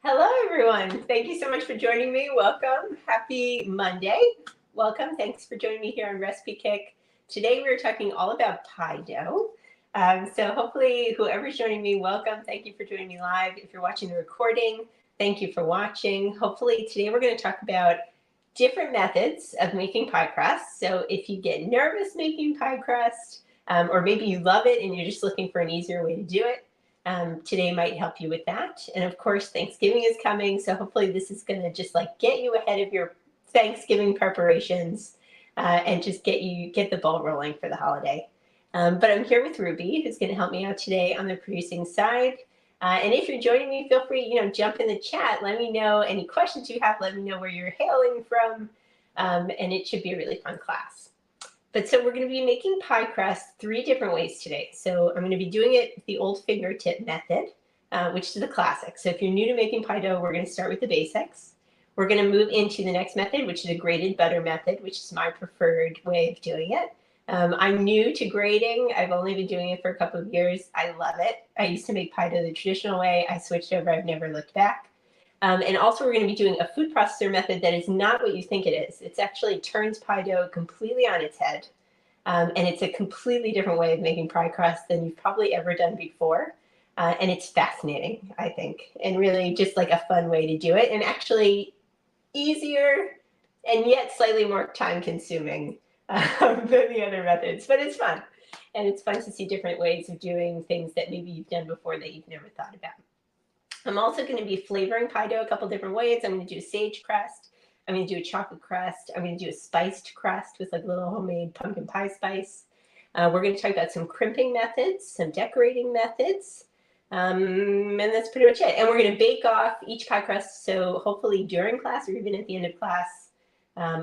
Hello, everyone. Thank you so much for joining me. Welcome. Happy Monday. Welcome. Thanks for joining me here on RecipeKick. Today, we're talking all about pie dough. So hopefully, whoever's joining me, welcome. Thank you for joining me live. If you're watching the recording, thank you for watching. Hopefully, today we're going to talk about different methods of making pie crust. So if you get nervous making pie crust, or maybe you love it and you're just looking for an easier way to do it, today might help you with that. And of course, Thanksgiving is coming, so hopefully this is going to just like get you ahead of your Thanksgiving preparations and just get the ball rolling for the holiday. But I'm here with Ruby, who's going to help me out today on the producing side. And if you're joining me, feel free, jump in the chat. Let me know any questions you have. Let me know where you're hailing from. And it should be a really fun class. But so we're going to be making pie crust 3 different ways today. So I'm going to be doing it the old fingertip method, which is a classic. So if you're new to making pie dough, we're going to start with the basics. We're going to move into the next method, which is a grated butter method, which is my preferred way of doing it. I'm new to grating. I've only been doing it for a couple of years. I love it. I used to make pie dough the traditional way. I switched over. I've never looked back. And also we're going to be doing a food processor method that is not what you think it is. It's actually turns pie dough completely on its head. And it's a completely different way of making pie crust than you've probably ever done before. And it's fascinating, I think, and really just like a fun way to do it, and actually easier and yet slightly more time consuming than the other methods. But it's fun. And it's fun to see different ways of doing things that maybe you've done before that you've never thought about. I'm also going to be flavoring pie dough a couple different ways. I'm going to do a sage crust. I'm going to do a chocolate crust. I'm going to do a spiced crust with like little homemade pumpkin pie spice. We're going to talk about some crimping methods, some decorating methods, and that's pretty much it. And we're going to bake off each pie crust. So hopefully during class or even at the end of class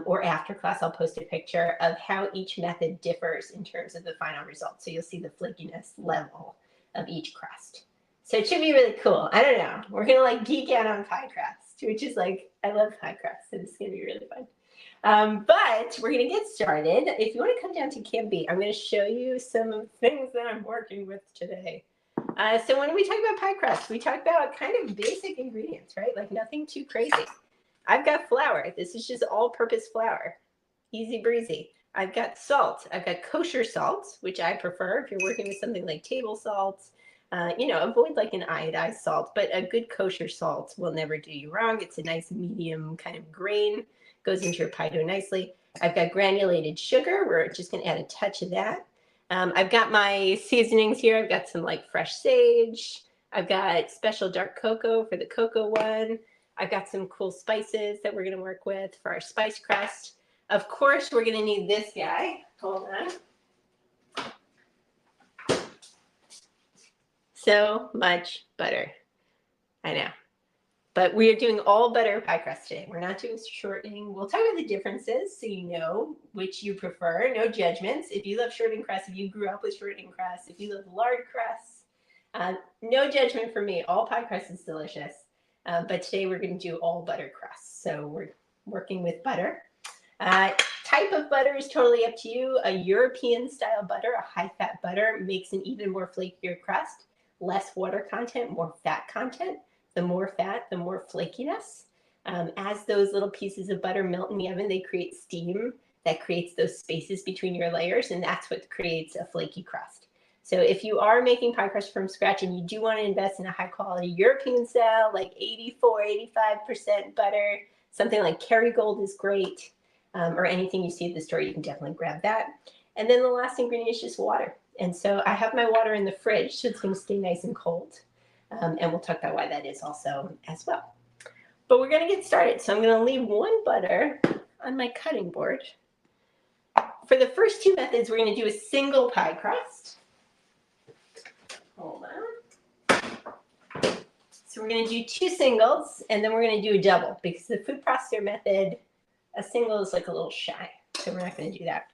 or after class, I'll post a picture of how each method differs in terms of the final result. So you'll see the flakiness level of each crust. So it should be really cool. I don't know. We're going to like geek out on pie crust, which is like, I love pie crust. So this is going to be really fun. But we're going to get started. If you want to come down to Camp B, I'm going to show you some of the things that I'm working with today. So when we talk about pie crust, we talk about kind of basic ingredients, right? Like nothing too crazy. I've got flour. This is just all-purpose flour. Easy breezy. I've got salt. I've got kosher salt, which I prefer if you're working with something like table salt. Avoid like an iodized salt, but a good kosher salt will never do you wrong. It's a nice medium kind of grain, goes into your pie dough nicely. I've got granulated sugar. We're just going to add a touch of that. I've got my seasonings here. I've got some like fresh sage. I've got special dark cocoa for the cocoa one. I've got some cool spices that we're going to work with for our spice crust. Of course, we're going to need this guy. Hold on. So much butter. I know. But we are doing all butter pie crust today. We're not doing shortening. We'll talk about the differences so you know which you prefer. No judgments. If you love shortening crust, if you grew up with shortening crust, if you love lard crust, no judgment for me. All pie crust is delicious. But today we're going to do all butter crust. So we're working with butter. Type of butter is totally up to you. A European style butter, a high fat butter, makes an even more flakier crust. Less water content, more fat content. The more fat, the more flakiness. As those little pieces of butter melt in the oven, they create steam that creates those spaces between your layers, and that's what creates a flaky crust. So if you are making pie crust from scratch and you do want to invest in a high quality European style, like 84, 85% butter, something like Kerrygold is great, or anything you see at the store, you can definitely grab that. And then the last ingredient is just water. And so I have my water in the fridge, so it's going to stay nice and cold. And we'll talk about why that is also as well. But we're going to get started. So I'm going to leave one butter on my cutting board. For the first 2 methods, we're going to do a single pie crust. Hold on. So we're going to do 2 singles, and then we're going to do a double, because the food processor method, a single is like a little shy. So we're not going to do that.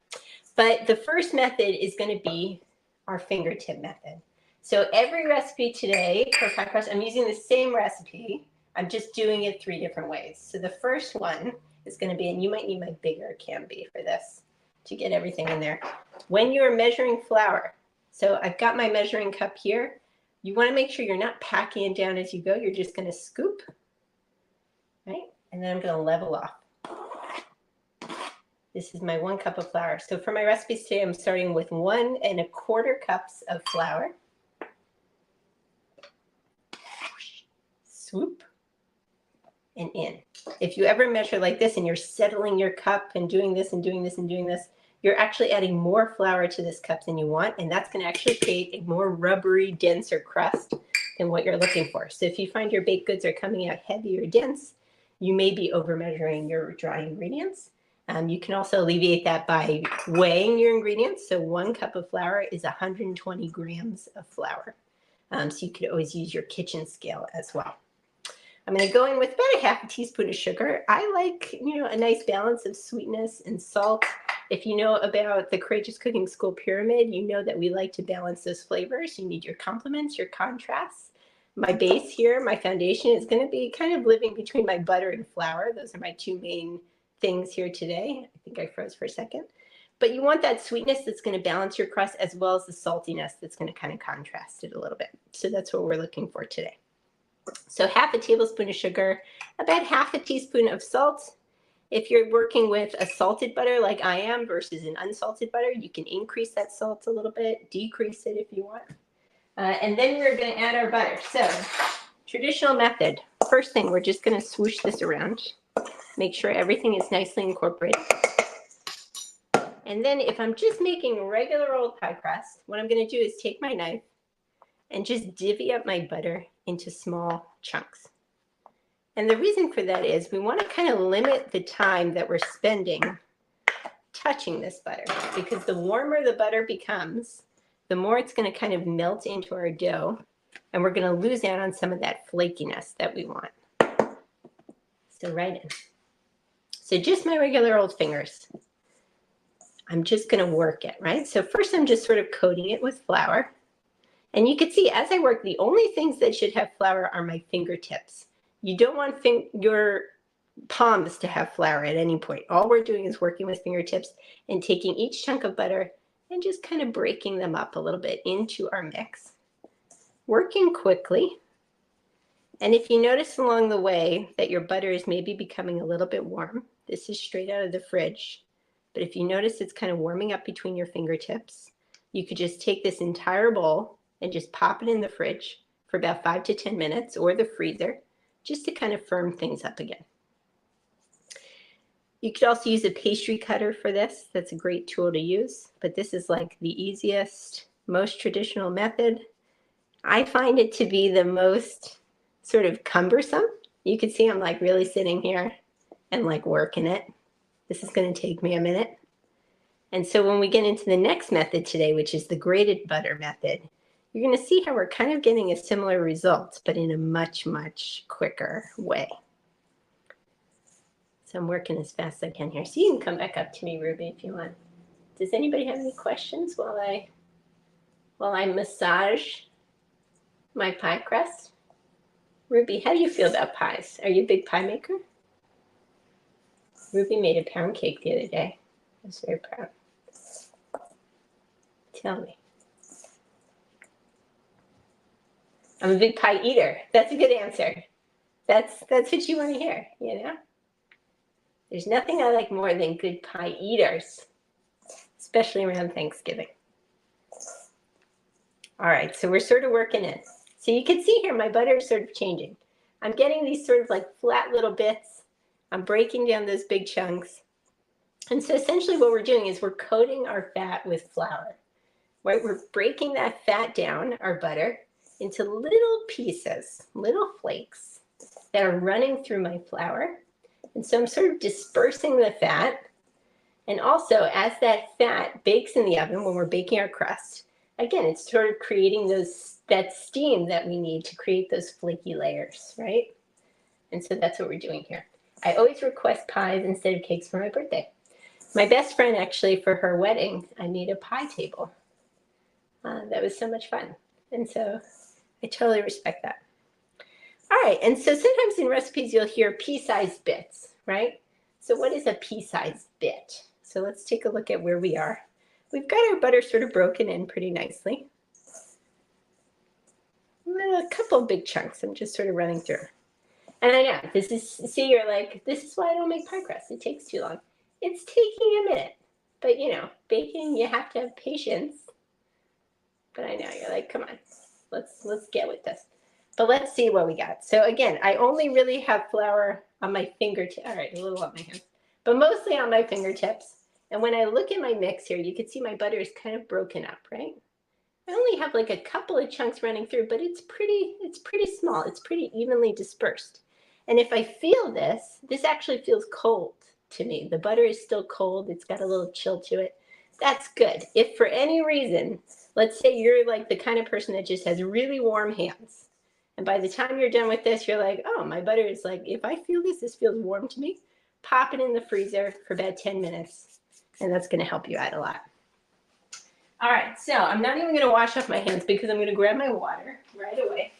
But the first method is going to be our fingertip method. So every recipe today for pie crust, I'm using the same recipe. I'm just doing it 3 different ways. So the first one is going to be, and you might need my bigger Camp B for this to get everything in there. When you are measuring flour, so I've got my measuring cup here. You want to make sure you're not packing it down as you go. You're just going to scoop right? And then I'm going to level off. This is my 1 cup of flour. So for my recipes today, I'm starting with 1 1/4 cups of flour. Swoop and in. If you ever measure like this and you're settling your cup and doing this and doing this and doing this, you're actually adding more flour to this cup than you want, and that's going to actually create a more rubbery, denser crust than what you're looking for. So if you find your baked goods are coming out heavy or dense, you may be over measuring your dry ingredients. You can also alleviate that by weighing your ingredients. So 1 cup of flour is 120 grams of flour. So you could always use your kitchen scale as well. I'm going to go in with about 1/2 teaspoon of sugar. I like, a nice balance of sweetness and salt. If you know about the Courageous Cooking School pyramid, you know that we like to balance those flavors. You need your complements, your contrasts. My base here, my foundation, is going to be kind of living between my butter and flour. Those are my 2 main things here today. I think I froze for a second. But you want that sweetness that's going to balance your crust, as well as the saltiness that's going to kind of contrast it a little bit. So that's what we're looking for today. So 1/2 tablespoon of sugar, about 1/2 teaspoon of salt. If you're working with a salted butter like I am versus an unsalted butter, you can increase that salt a little bit, decrease it if you want. And then we're going to add our butter. So traditional method. First thing, we're just going to swoosh this around. Make sure everything is nicely incorporated. And then if I'm just making regular old pie crust, what I'm going to do is take my knife and just divvy up my butter into small chunks. And the reason for that is we want to kind of limit the time that we're spending touching this butter, because the warmer the butter becomes, the more it's going to kind of melt into our dough, and we're going to lose out on some of that flakiness that we want. So right in. So just my regular old fingers. I'm just going to work it, right? So first I'm just sort of coating it with flour. And you can see as I work, the only things that should have flour are my fingertips. You don't want your palms to have flour at any point. All we're doing is working with fingertips and taking each chunk of butter and just kind of breaking them up a little bit into our mix. Working quickly. And if you notice along the way that your butter is maybe becoming a little bit warm, this is straight out of the fridge. But if you notice it's kind of warming up between your fingertips, you could just take this entire bowl and just pop it in the fridge for about 5 to 10 minutes, or the freezer, just to kind of firm things up again. You could also use a pastry cutter for this. That's a great tool to use, but this is like the easiest, most traditional method. I find it to be the most sort of cumbersome. You can see I'm like really sitting here and like working it. This is going to take me a minute. And so when we get into the next method today, which is the grated butter method, you're going to see how we're kind of getting a similar result, but in a much, much quicker way. So I'm working as fast as I can here. So you can come back up to me, Ruby, if you want. Does anybody have any questions while I massage my pie crust? Ruby, how do you feel about pies? Are you a big pie maker? Ruby made a pound cake the other day. I was very proud. Tell me. I'm a big pie eater. That's a good answer. That's what you want to hear, There's nothing I like more than good pie eaters, especially around Thanksgiving. All right, so we're sort of working in. So you can see here my butter is sort of changing. I'm getting these sort of like flat little bits. I'm breaking down those big chunks. And so essentially what we're doing is we're coating our fat with flour. Right? We're breaking that fat down, our butter, into little pieces, little flakes that are running through my flour. And so I'm sort of dispersing the fat. And also, as that fat bakes in the oven when we're baking our crust, again, it's sort of creating that steam that we need to create those flaky layers, right? And so that's what we're doing here. I always request pies instead of cakes for my birthday. My best friend, actually, for her wedding, I made a pie table. That was so much fun. And so I totally respect that. All right, and so sometimes in recipes you'll hear pea-sized bits, right? So what is a pea-sized bit? So let's take a look at where we are. We've got our butter sort of broken in pretty nicely. A couple of big chunks I'm just sort of running through. And I know, this is, see, you're like, this is why I don't make pie crust. It takes too long. It's taking a minute. But you know, baking, you have to have patience. But I know, you're like, come on, let's get with this. But let's see what we got. So again, I only really have flour on my fingertips. All right, a little on my hands, but mostly on my fingertips. And when I look at my mix here, you can see my butter is kind of broken up, right? I only have like a couple of chunks running through, but it's pretty small. It's pretty evenly dispersed. And if I feel this, this actually feels cold to me. The butter is still cold. It's got a little chill to it. That's good. If for any reason, let's say you're like the kind of person that just has really warm hands, and by the time you're done with this, you're like, oh, my butter is like, if I feel this, this feels warm to me, pop it in the freezer for about 10 minutes, and that's going to help you out a lot. All right, so I'm not even going to wash off my hands because I'm going to grab my water right away.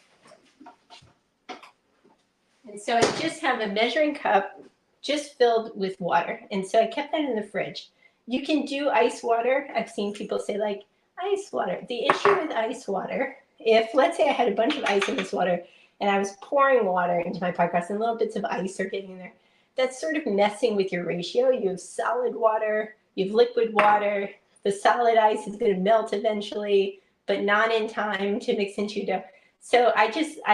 And so I just have a measuring cup just filled with water. And so I kept that in the fridge. You can do ice water. I've seen people say like ice water. The issue with ice water, if let's say I had a bunch of ice in this water and I was pouring water into my pie crust and little bits of ice are getting in there, that's sort of messing with your ratio. You have solid water, you have liquid water. The solid ice is going to melt eventually, but not in time to mix into your dough. So I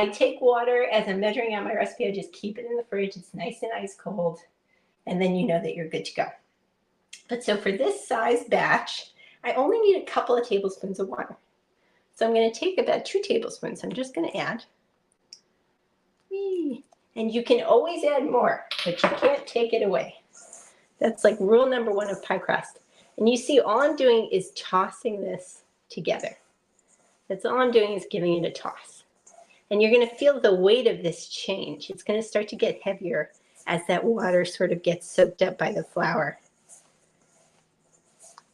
take water as I'm measuring out my recipe. I just keep it in the fridge. It's nice and ice cold. And then you know that you're good to go. But so for this size batch, I only need a couple of tablespoons of water. So I'm going to take about 2 tablespoons. I'm just going to add. And you can always add more, but you can't take it away. That's like rule number 1 of pie crust. And you see, all I'm doing is tossing this together. That's all I'm doing is giving it a toss. And you're going to feel the weight of this change. It's going to start to get heavier as that water sort of gets soaked up by the flour.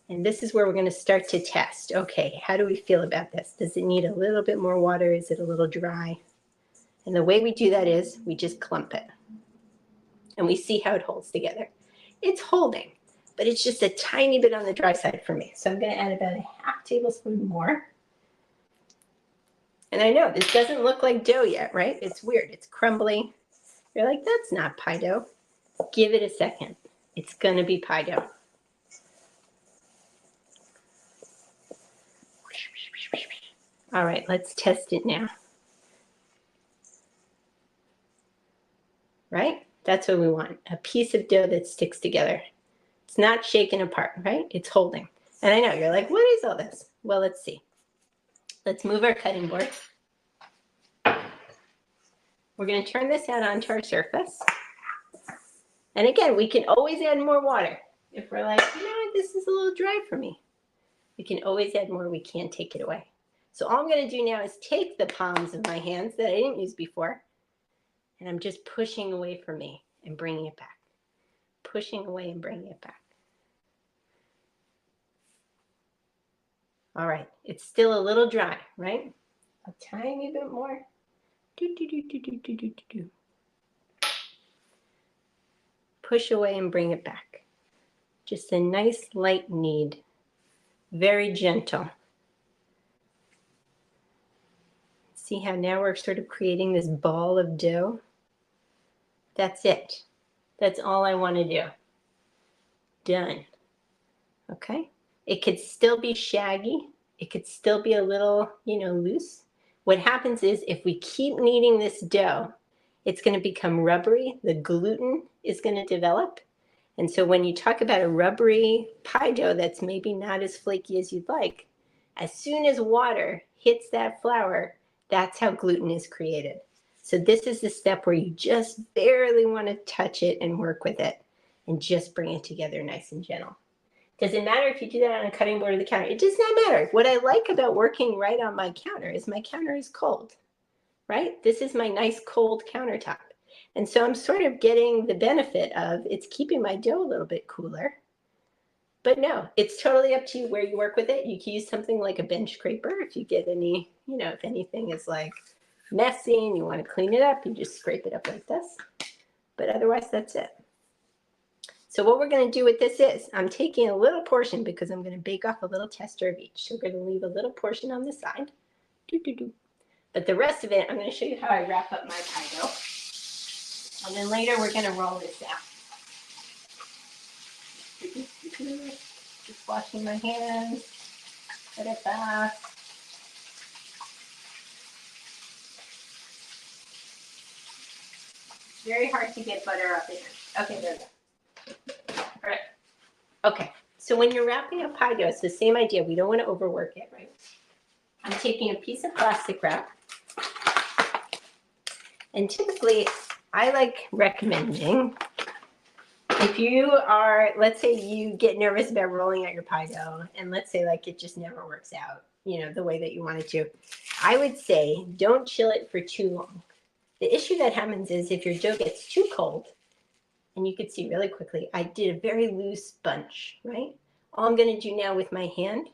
And this is where we're going to start to test. Okay, how do we feel about this? Does it need a little bit more water? Is it a little dry? And the way we do that is we just clump it. And we see how it holds together. It's holding, but it's just a tiny bit on the dry side for me. So I'm going to add about a half tablespoon more. And I know this doesn't look like dough yet, right? It's weird. It's crumbly. You're like, that's not pie dough. Give it a second. It's going to be pie dough. All right, let's test it now. Right? That's what we want. A piece of dough that sticks together. It's not shaken apart, right? It's holding. And I know you're like, what is all this? Well, let's see. Let's move our cutting board. We're going to turn this out onto our surface. And again, we can always add more water. If we're like, you know, this is a little dry for me, we can always add more. We can't take it away. So all I'm going to do now is take the palms of my hands that I didn't use before, and I'm just pushing away from me and bringing it back. Pushing away and bringing it back. All right, it's still a little dry, right? A tiny bit more. Push away and bring it back. Just a nice light knead. Very gentle. See how now we're sort of creating this ball of dough? That's it. That's all I want to do. Done. Okay? It could still be shaggy. It could still be a little, you know, loose. What happens is if we keep kneading this dough, it's going to become rubbery. The gluten is going to develop. And so when you talk about a rubbery pie dough that's maybe not as flaky as you'd like, as soon as water hits that flour, that's how gluten is created. So this is the step where you just barely want to touch it and work with it and just bring it together nice and gentle. Doesn't matter if you do that on a cutting board or the counter. It does not matter. What I like about working right on my counter is cold, right? This is my nice cold countertop. And so I'm sort of getting the benefit of it's keeping my dough a little bit cooler. But no, it's totally up to you where you work with it. You can use something like a bench scraper if you get any, you know, if anything is like messy and you want to clean it up, you just scrape it up like this. But otherwise, that's it. So what we're going to do with this is I'm taking a little portion because I'm going to bake off a little tester of each. So we're going to leave a little portion on the side. But the rest of it, I'm going to show you how I wrap up my pie dough. And then later we're going to roll this out. Just washing my hands. Put it back. Very hard to get butter up in it. Okay, there we go. All right. Okay, so when you're wrapping up pie dough, it's the same idea. We don't want to overwork it, right? I'm taking a piece of plastic wrap. And typically, I like recommending, if you are, let's say you get nervous about rolling out your pie dough, and let's say like it just never works out, you know, the way that you want it to, I would say don't chill it for too long. The issue that happens is if your dough gets too cold, and you could see really quickly, I did a very loose bunch, right? All I'm gonna do now with my hand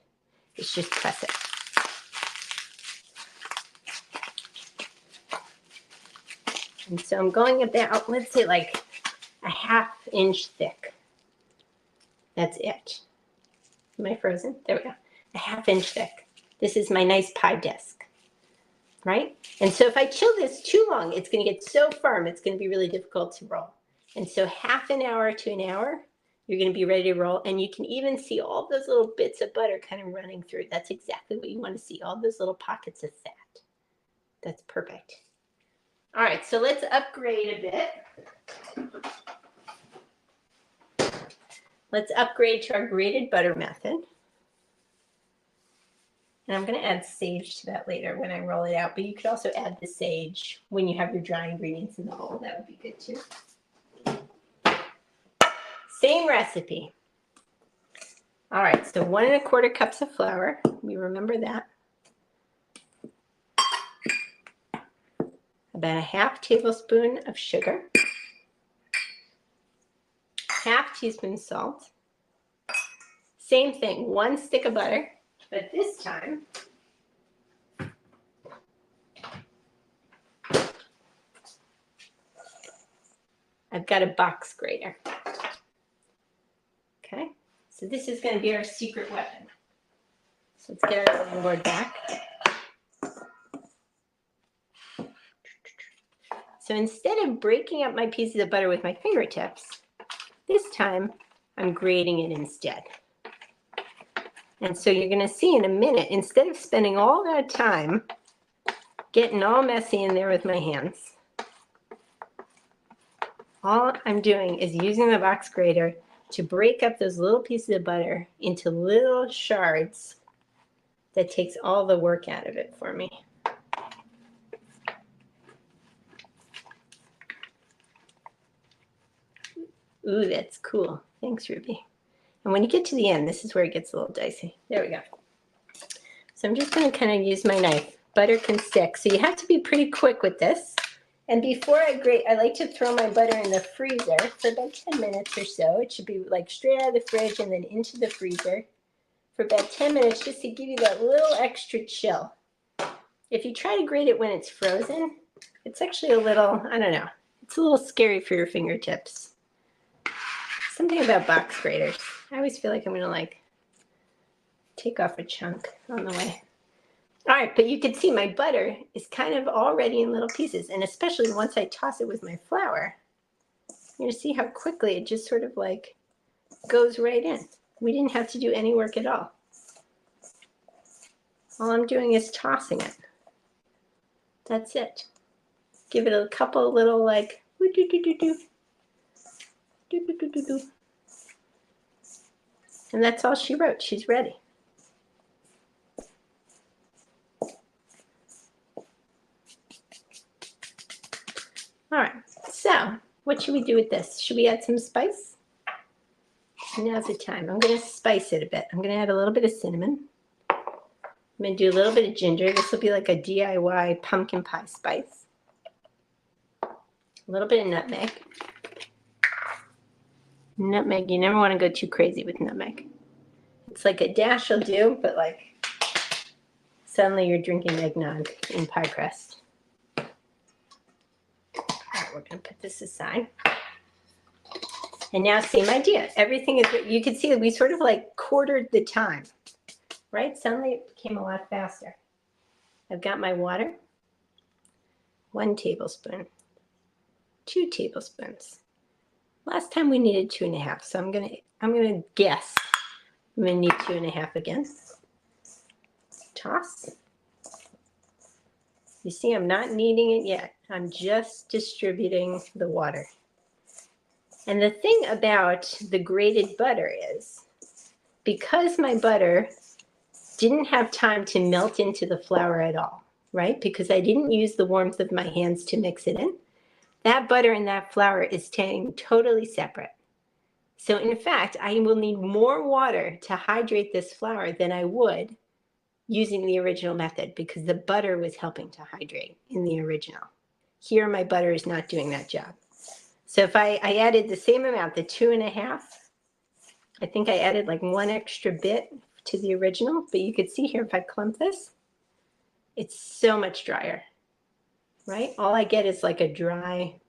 is just press it. And so I'm going about, let's say like a ½ inch thick. That's it. Am I frozen? There we go. A ½ inch thick. This is my nice pie disc, right? And so if I chill this too long, it's gonna get so firm, it's gonna be really difficult to roll. And so ½ an hour to an hour, you're gonna be ready to roll. And you can even see all those little bits of butter kind of running through. That's exactly what you wanna see, all those little pockets of fat. That's perfect. All right, so let's upgrade a bit. Let's upgrade to our grated butter method. And I'm gonna add sage to that later when I roll it out, but you could also add the sage when you have your dry ingredients in the bowl. That would be good too. Same recipe. All right, so 1 1/4 cups of flour. We remember that. About a ½ tablespoon of sugar. ½ teaspoon salt. Same thing, 1 stick of butter, but this time I've got a box grater. Okay, so this is going to be our secret weapon. So let's get our cutting board back. So instead of breaking up my pieces of butter with my fingertips, this time I'm grating it instead. And so you're going to see in a minute, instead of spending all that time getting all messy in there with my hands, all I'm doing is using the box grater to break up those little pieces of butter into little shards that takes all the work out of it for me. Ooh, that's cool. Thanks, Ruby. And when you get to the end, this is where it gets a little dicey. There we go. So I'm just going to kind of use my knife. Butter can stick, so you have to be pretty quick with this. And before I grate, I like to throw my butter in the freezer for about 10 minutes or so. It should be like straight out of the fridge and then into the freezer for about 10 minutes just to give you that little extra chill. If you try to grate it when it's frozen, it's actually a little, I don't know, it's a little scary for your fingertips. Something about box graters. I always feel like I'm going to like take off a chunk on the way. All right, but you can see my butter is kind of already in little pieces, and especially once I toss it with my flour, you're going to see how quickly it just sort of like goes right in. We didn't have to do any work at all. All I'm doing is tossing it. That's it. Give it a couple little like woo-doo-doo-doo-doo. Do-do-do-do-do. And that's all she wrote. She's ready. All right, so what should we do with this? Should we add some spice? Now's the time. I'm going to spice it a bit. I'm going to add a little bit of cinnamon. I'm going to do a little bit of ginger. This will be like a DIY pumpkin pie spice. A little bit of nutmeg. Nutmeg, you never want to go too crazy with nutmeg. It's like a dash will do, but like suddenly you're drinking eggnog in pie crust. We're going to put this aside. And now same idea. Everything is, you can see that we sort of like quartered the time, right? Suddenly it became a lot faster. I've got my water, 1 tablespoon. 2 tablespoons. Last time we needed 2.5, so I'm gonna guess I'm gonna need 2.5 again. Toss. You see, I'm not kneading it yet. I'm just distributing the water. And the thing about the grated butter is, because my butter didn't have time to melt into the flour at all, right? Because I didn't use the warmth of my hands to mix it in. That butter and that flour is staying totally separate. So in fact, I will need more water to hydrate this flour than I would using the original method, because the butter was helping to hydrate in the original. Here, my butter is not doing that job. So if I added the same amount, the 2.5, I think I added like 1 extra bit to the original, but you could see here, if I clump this, it's so much drier, right? All I get is like a dry,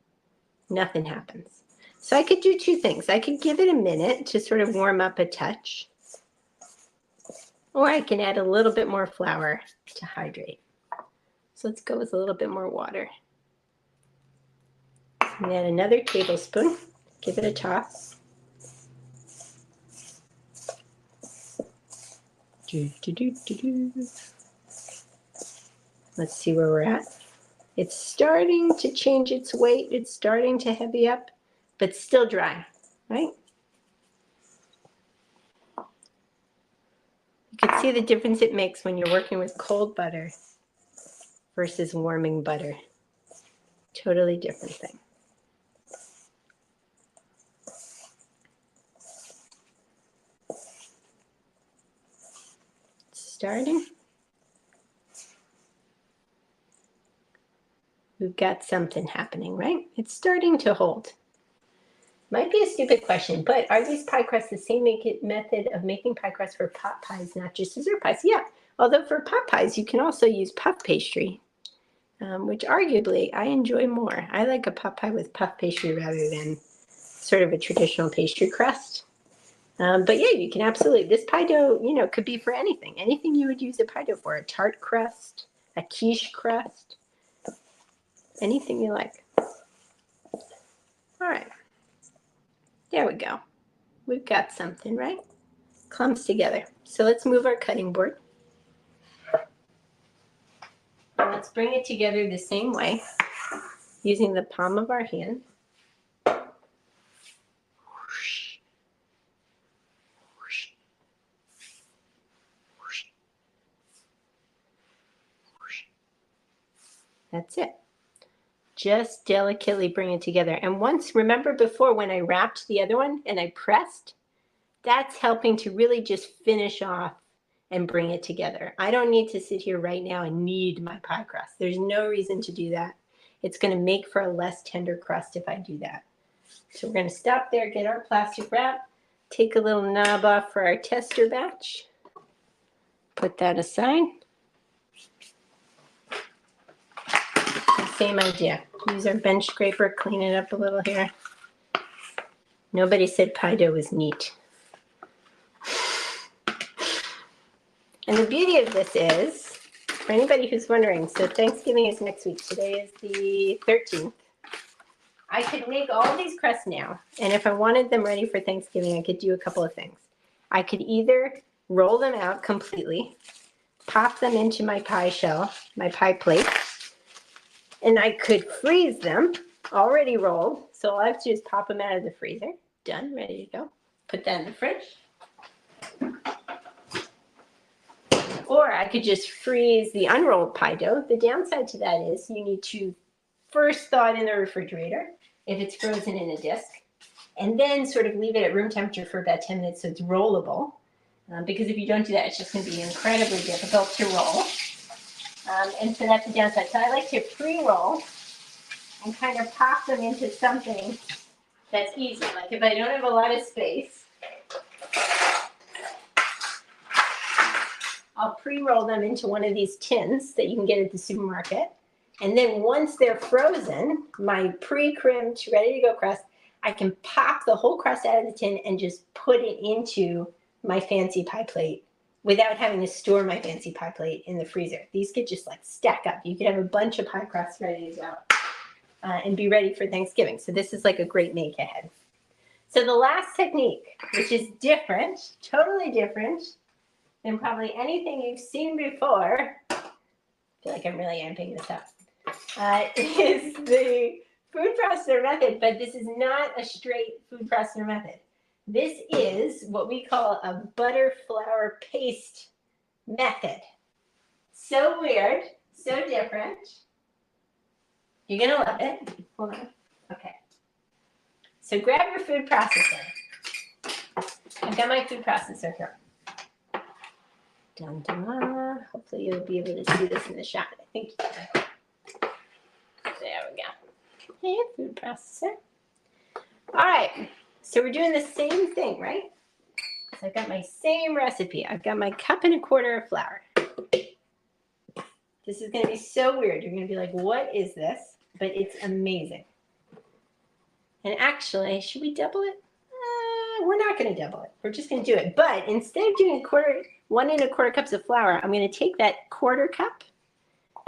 nothing happens. So I could do 2 things. I could give it a minute to sort of warm up a touch, or I can add a little bit more flour to hydrate. So let's go with a little bit more water. And add another tablespoon. Give it a toss. Let's see where we're at. It's starting to change its weight. It's starting to heavy up, but still dry, right? You can see the difference it makes when you're working with cold butter versus warming butter. Totally different thing. Starting. We've got something happening, right? It's starting to hold. Might be a stupid question, but are these pie crusts the same method of making pie crusts for pot pies, not just dessert pies? Yeah, although for pot pies, you can also use puff pastry, which arguably I enjoy more. I like a pot pie with puff pastry rather than sort of a traditional pastry crust. But yeah, you can absolutely, this pie dough, you know, could be for anything. Anything you would use a pie dough for, a tart crust, a quiche crust, anything you like. All right. There we go. We've got something, right? Clumps together. So let's move our cutting board. And let's bring it together the same way, using the palm of our hand. That's it. Just delicately bring it together. And once, remember before when I wrapped the other one and I pressed, that's helping to really just finish off and bring it together. I don't need to sit here right now and knead my pie crust. There's no reason to do that. It's going to make for a less tender crust if I do that. So we're going to stop there, get our plastic wrap, take a little knob off for our tester batch, put that aside. Same idea. Use our bench scraper, clean it up a little here. Nobody said pie dough was neat. And the beauty of this is, for anybody who's wondering, so Thanksgiving is next week. Today is the 13th. I could make all these crusts now, and if I wanted them ready for Thanksgiving, I could do a couple of things. I could either roll them out completely, pop them into my pie shell, my pie plate, and I could freeze them already rolled. So all I have to do is pop them out of the freezer. Done, ready to go. Put that in the fridge. Or I could just freeze the unrolled pie dough. The downside to that is you need to first thaw it in the refrigerator if it's frozen in a disc, and then sort of leave it at room temperature for about 10 minutes so it's rollable. Because if you don't do that, it's just going to be incredibly difficult to roll. And so that's the downside. So I like to pre-roll and kind of pop them into something that's easy. Like if I don't have a lot of space, I'll pre-roll them into one of these tins that you can get at the supermarket. And then once they're frozen, my pre-crimped, ready to go crust, I can pop the whole crust out of the tin and just put it into my fancy pie plate without having to store my fancy pie plate in the freezer. These could just like stack up. You could have a bunch of pie crusts ready to go. and be ready for Thanksgiving. So this is like a great make ahead. So the last technique, which is different, totally different than probably anything you've seen before, I feel like I'm really amping this up, is the food processor method, but this is not a straight food processor method. This is what we call a butter flour paste method. So weird, so different. You're gonna love it. Hold on. Okay. So grab your food processor. I've got my food processor here. Dun, dun. Hopefully you'll be able to see this in the shot. I think you can. There we go. Hey, food processor. All right. So we're doing the same thing, right? So I've got my same recipe. I've got my 1.25 cups of flour. This is going to be so weird. You're going to be like, what is this? But it's amazing. And actually, should we double it? We're not going to double it. We're just going to do it. But instead of doing 1.25 cups of flour, I'm going to take that 1/4 cup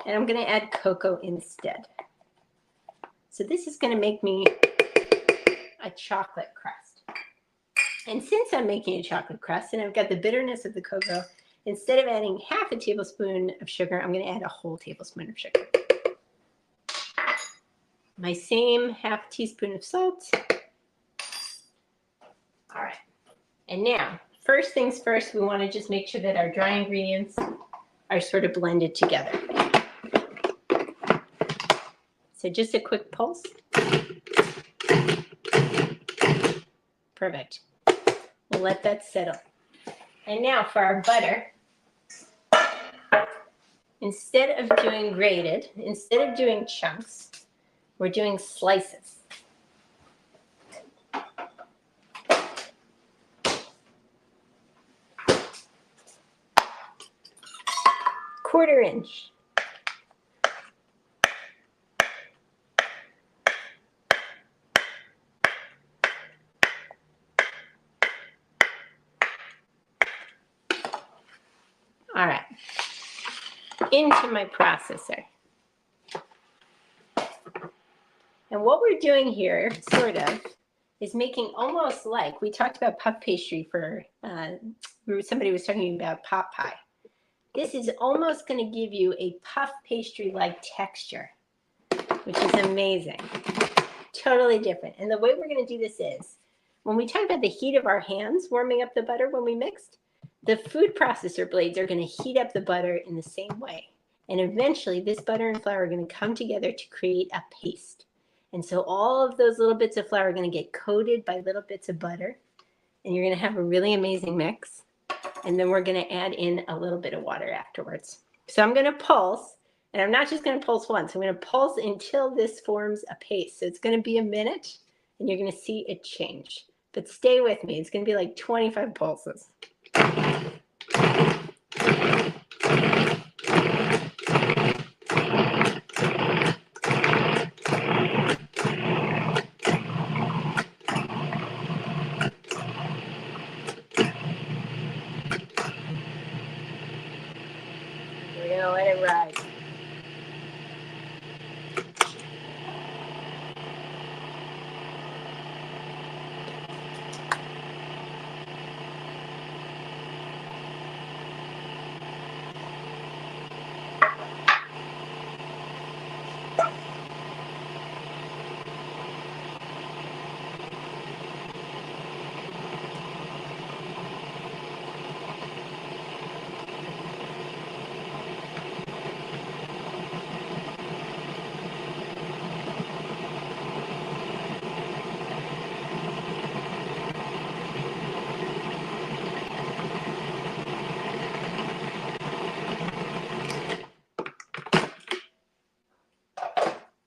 and I'm going to add cocoa instead. So this is going to make me a chocolate crust. And since I'm making a chocolate crust and I've got the bitterness of the cocoa, instead of adding 1/2 tablespoon of sugar, I'm going to add a whole tablespoon of sugar. My same 1/2 teaspoon of salt. All right. And now, first things first, we want to just make sure that our dry ingredients are sort of blended together. So just a quick pulse. Perfect. We'll let that settle. And now for our butter, instead of doing grated, instead of doing chunks, we're doing slices. Quarter inch. All right, into my processor. And what we're doing here, sort of, is making almost like, we talked about puff pastry for, somebody was talking about pot pie. This is almost going to give you a puff pastry-like texture, which is amazing. Totally different. And the way we're going to do this is, when we talk about the heat of our hands warming up the butter when we mixed, the food processor blades are going to heat up the butter in the same way. And eventually, this butter and flour are going to come together to create a paste. And so all of those little bits of flour are going to get coated by little bits of butter. And you're going to have a really amazing mix. And then we're going to add in a little bit of water afterwards. So I'm going to pulse. And I'm not just going to pulse once. I'm going to pulse until this forms a paste. So it's going to be a minute. And you're going to see it change. But stay with me. It's going to be like 25 pulses. We're going to let it ride.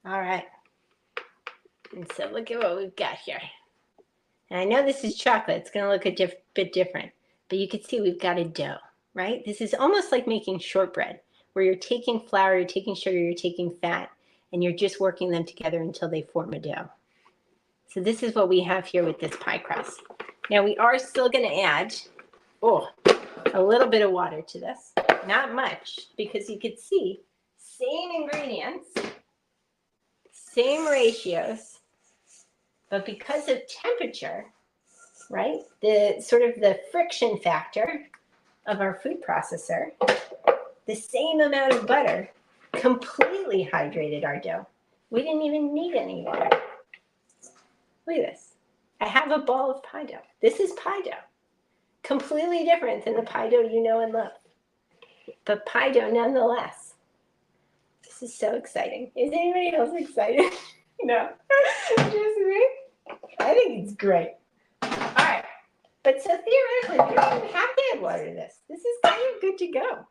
All right. And so look at what we've got here. And I know this is chocolate. It's going to look a bit different. But you can see we've got a dough, right? This is almost like making shortbread, where you're taking flour, you're taking sugar, you're taking fat, and you're just working them together until they form a dough. So this is what we have here with this pie crust. Now we are still going to add, a little bit of water to this. Not much, because you could see, same ingredients, same ratios, but because of temperature, right, the sort of the friction factor of our food processor, the same amount of butter completely hydrated our dough. We didn't even need any water. Look at this. I have a ball of pie dough. This is pie dough. Completely different than the pie dough you know and love. But pie dough nonetheless. This is so exciting. Is anybody else excited? No. Just me? I think it's great. All right. But so theoretically, we don't even have to add water to this. This is kind of good to go.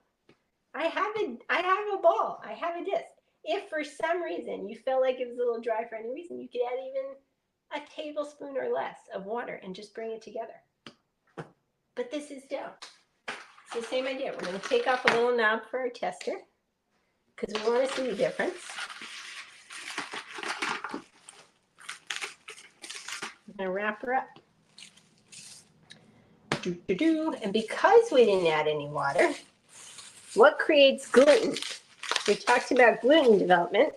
I have a ball. I have a disc. If for some reason you felt like it was a little dry for any reason, you could add even a tablespoon or less of water and just bring it together. But this is dough. It's the same idea. We're going to take off a little knob for our tester because we want to see the difference. I'm going to wrap her up. And because we didn't add any water, what creates gluten? We talked about gluten development.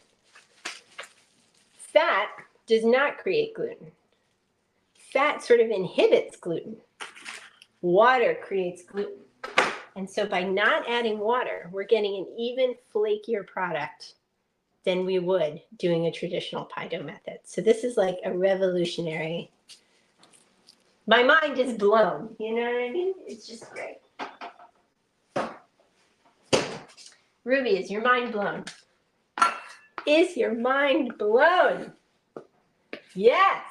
Fat does not create gluten. Fat sort of inhibits gluten. Water creates gluten. And so by not adding water, we're getting an even flakier product than we would doing a traditional pie dough method. So this is like a revolutionary. My mind is blown. You know what I mean? It's just great. Ruby, is your mind blown? Is your mind blown? Yes.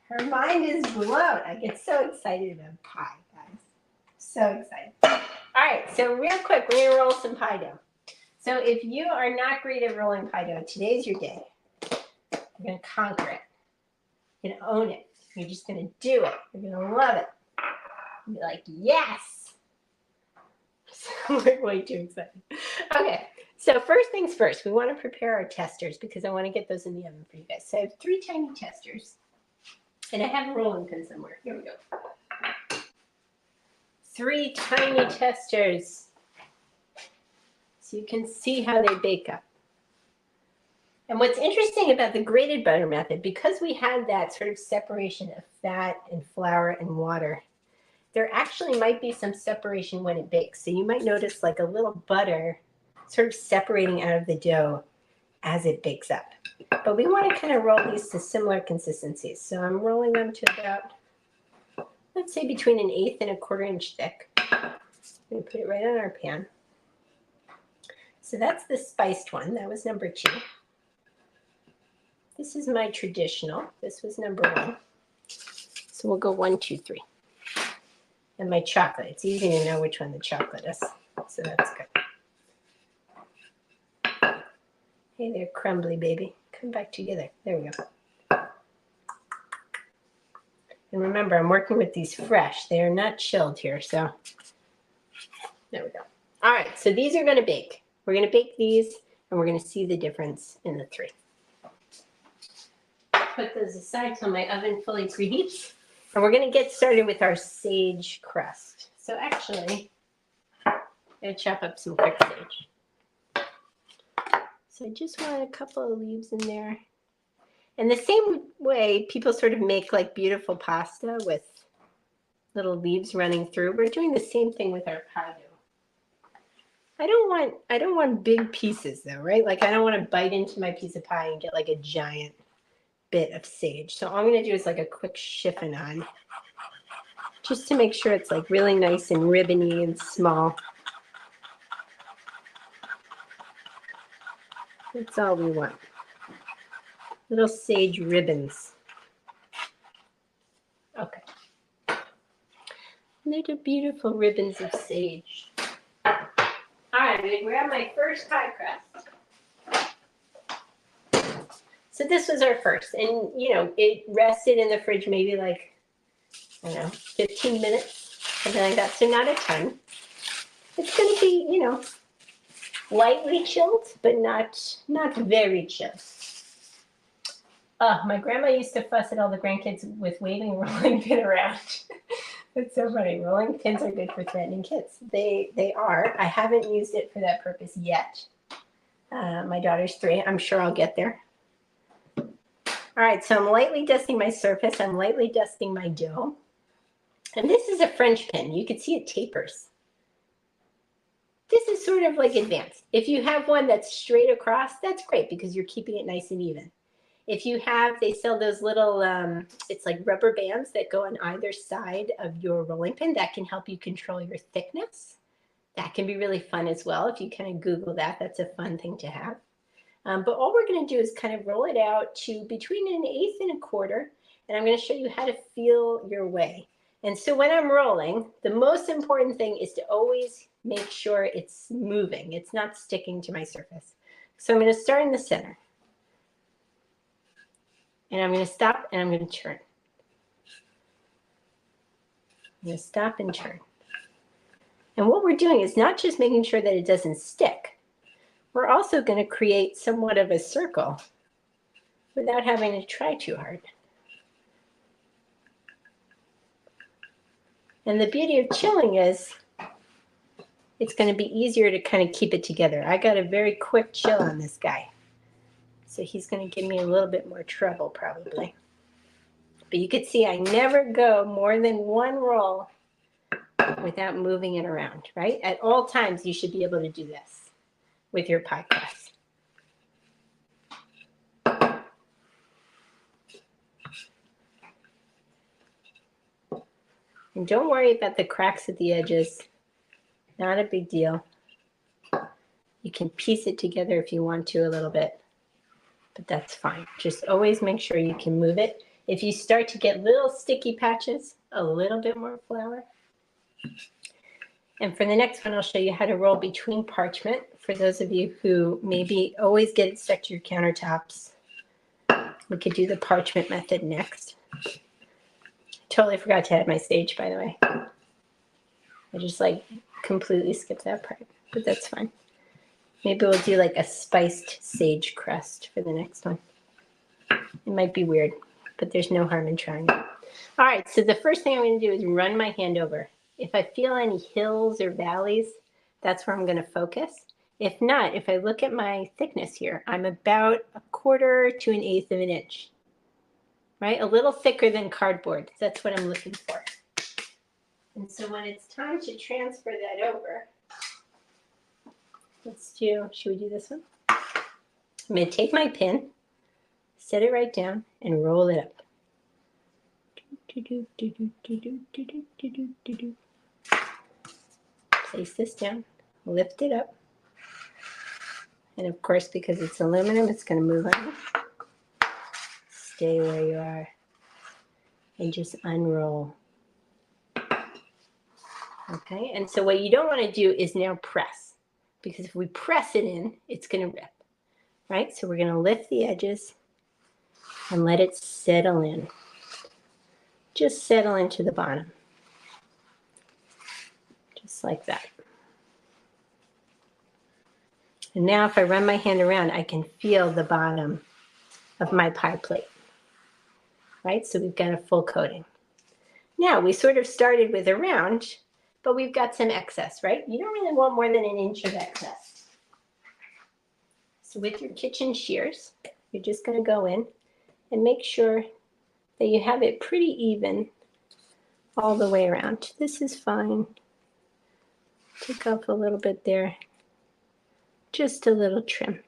Her mind is blown. I get so excited about pie, guys. So excited. All right, so real quick, we're going to roll some pie dough. So if you are not great at rolling pie dough, today's your day. You're going to conquer it. You're going to own it. You're just going to do it. You're going to love it. You'll be like, yes. We're way too excited. Okay, so first things first, we want to prepare our testers because I want to get those in the oven for you guys. So I have 3 tiny testers, and I have a rolling pin somewhere. Here we go. 3 tiny testers, so you can see how they bake up. And what's interesting about the grated butter method, because we had that sort of separation of fat and flour and water, there actually might be some separation when it bakes. So you might notice like a little butter sort of separating out of the dough as it bakes up. But we want to kind of roll these to similar consistencies. So I'm rolling them to about, let's say between 1/8 and 1/4 inch thick. I'm going to put it right on our pan. So that's the spiced one. That was number 2. This is my traditional. This was number 1. So we'll go 1, 2, 3. And my chocolate. It's easy to know which one the chocolate is. So that's good. Hey there, crumbly baby. Come back together. There we go. And remember, I'm working with these fresh. They are not chilled here. So there we go. All right. So these are going to bake. We're going to bake these, and we're going to see the difference in the 3. Put those aside till my oven fully preheats. And we're going to get started with our sage crust. So actually, I'm going to chop up some quick sage. So I just want a couple of leaves in there. And the same way people sort of make like beautiful pasta with little leaves running through, we're doing the same thing with our pie dough. I don't want big pieces though, right? Like I don't want to bite into my piece of pie and get like a giant bit of sage. So all I'm going to do is like a quick chiffonade just to make sure it's like really nice and ribbony and small. That's all we want. Little sage ribbons. Okay. Little beautiful ribbons of sage. All right, I'm going to grab my first pie crust. So this was our first, and you know, it rested in the fridge maybe like, I don't know, 15 minutes, something like that. So not a ton. It's going to be, you know, lightly chilled, but not very chilled. My grandma used to fuss at all the grandkids with waving a rolling pin around. It's so funny. Rolling pins are good for threatening kids. They are. I haven't used it for that purpose yet. My daughter's 3. I'm sure I'll get there. All right, so I'm lightly dusting my surface. I'm lightly dusting my dough. And this is a French pin. You can see it tapers. This is sort of like advanced. If you have one that's straight across, that's great because you're keeping it nice and even. If you have, they sell those little, it's like rubber bands that go on either side of your rolling pin that can help you control your thickness. That can be really fun as well. If you kind of Google that, that's a fun thing to have. But all we're going to do is kind of roll it out to between 1/8 and 1/4. And I'm going to show you how to feel your way. And so when I'm rolling, the most important thing is to always make sure it's moving. It's not sticking to my surface. So I'm going to start in the center. And I'm going to stop and I'm going to turn. I'm going to stop and turn. And what we're doing is not just making sure that it doesn't stick. We're also going to create somewhat of a circle without having to try too hard. And the beauty of chilling is it's going to be easier to kind of keep it together. I got a very quick chill on this guy. So he's going to give me a little bit more trouble probably. But you can see I never go more than one roll without moving it around, right? At all times you should be able to do this with your pie crust. And don't worry about the cracks at the edges. Not a big deal. You can piece it together if you want to a little bit, but that's fine. Just always make sure you can move it. If you start to get little sticky patches, a little bit more flour. And for the next one, I'll show you how to roll between parchment. For those of you who maybe always get it stuck to your countertops, we could do the parchment method next. Totally forgot to add my sage, by the way. I just like completely skipped that part, but that's fine. Maybe we'll do like a spiced sage crust for the next one. It might be weird, but there's no harm in trying it. All right, so the first thing I'm going to do is run my hand over. If I feel any hills or valleys, that's where I'm going to focus. If not, if I look at my thickness here, I'm about 1/4 to 1/8 of an inch, right? A little thicker than cardboard. That's what I'm looking for. And so when it's time to transfer that over, should we do this one? I'm going to take my pin, set it right down, and roll it up. Place this down, lift it up. And of course, because it's aluminum, it's going to move on. Stay where you are and just unroll. Okay, and so what you don't want to do is now press, because if we press it in, it's going to rip, right? So we're going to lift the edges and let it settle in. Just settle into the bottom, just like that. And now if I run my hand around, I can feel the bottom of my pie plate, right? So we've got a full coating. Now we sort of started with a round, but we've got some excess, right? You don't really want more than 1 inch of excess. So with your kitchen shears, you're just going to go in and make sure that you have it pretty even all the way around. This is fine. Take off a little bit there. Just a little trim.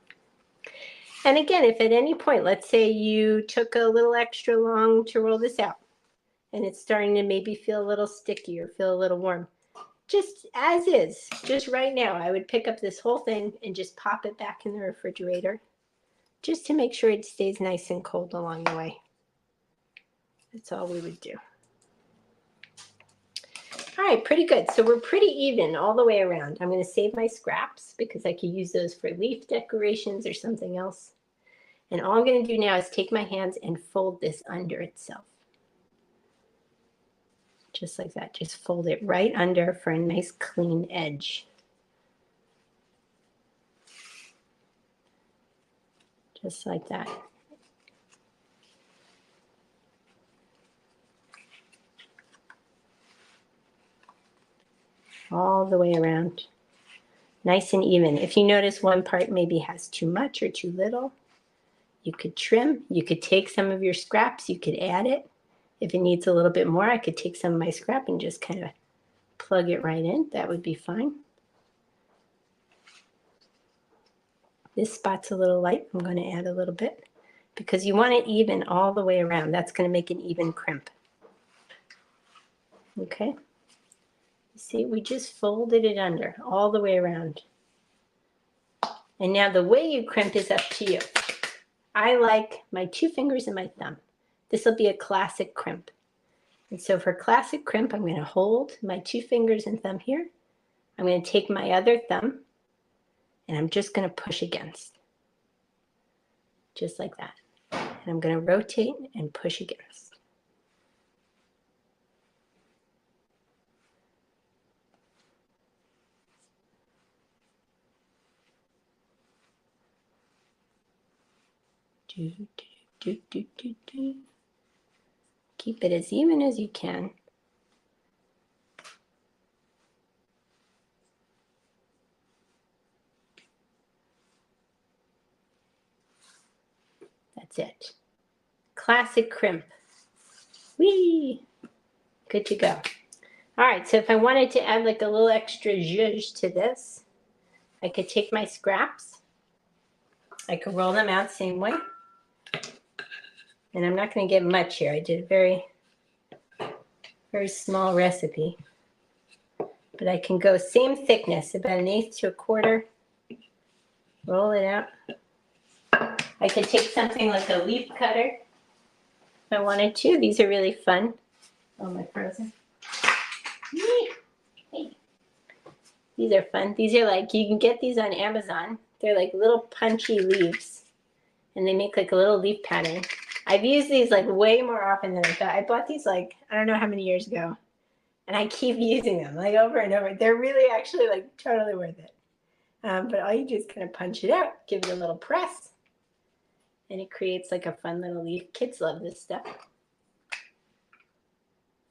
And again, if at any point, let's say you took a little extra long to roll this out and it's starting to maybe feel a little sticky or feel a little warm, just as is, just right now, I would pick up this whole thing and just pop it back in the refrigerator just to make sure it stays nice and cold along the way. That's all we would do. All right, pretty good. So we're pretty even all the way around. I'm going to save my scraps because I could use those for leaf decorations or something else. And all I'm going to do now is take my hands and fold this under itself. Just like that. Just fold it right under for a nice clean edge. Just like that. All the way around. Nice and even. If you notice one part maybe has too much or too little, You could trim. You could take some of your scraps. You could add it. If it needs a little bit more, I could take some of my scrap and just kind of plug it right in. That would be fine. This spot's a little light. I'm going to add a little bit because you want it even all the way around. That's going to make an even crimp. Okay. See, we just folded it under all the way around. And now the way you crimp is up to you. I like my 2 fingers and my thumb. This will be a classic crimp. And so for classic crimp, I'm going to hold my 2 fingers and thumb here. I'm going to take my other thumb and I'm just going to push against. Just like that. And I'm going to rotate and push against. Do, do, do, do, do. Keep it as even as you can. That's it. Classic crimp. Whee! Good to go. All right, so if I wanted to add like a little extra zhuzh to this, I could take my scraps. I could roll them out same way. And I'm not going to get much here. I did a very, very small recipe. But I can go same thickness, about 1/8 to 1/4. Roll it out. I could take something like a leaf cutter if I wanted to. These are really fun. Oh, my frozen. Hey. These are fun. These are like, you can get these on Amazon. They're like little punchy leaves. And they make like a little leaf pattern. I've used these like way more often than I thought. I bought these like, I don't know how many years ago. And I keep using them like over and over. They're really actually like totally worth it. But all you do is kind of punch it out, give it a little press. And it creates like a fun little leaf. Kids love this stuff.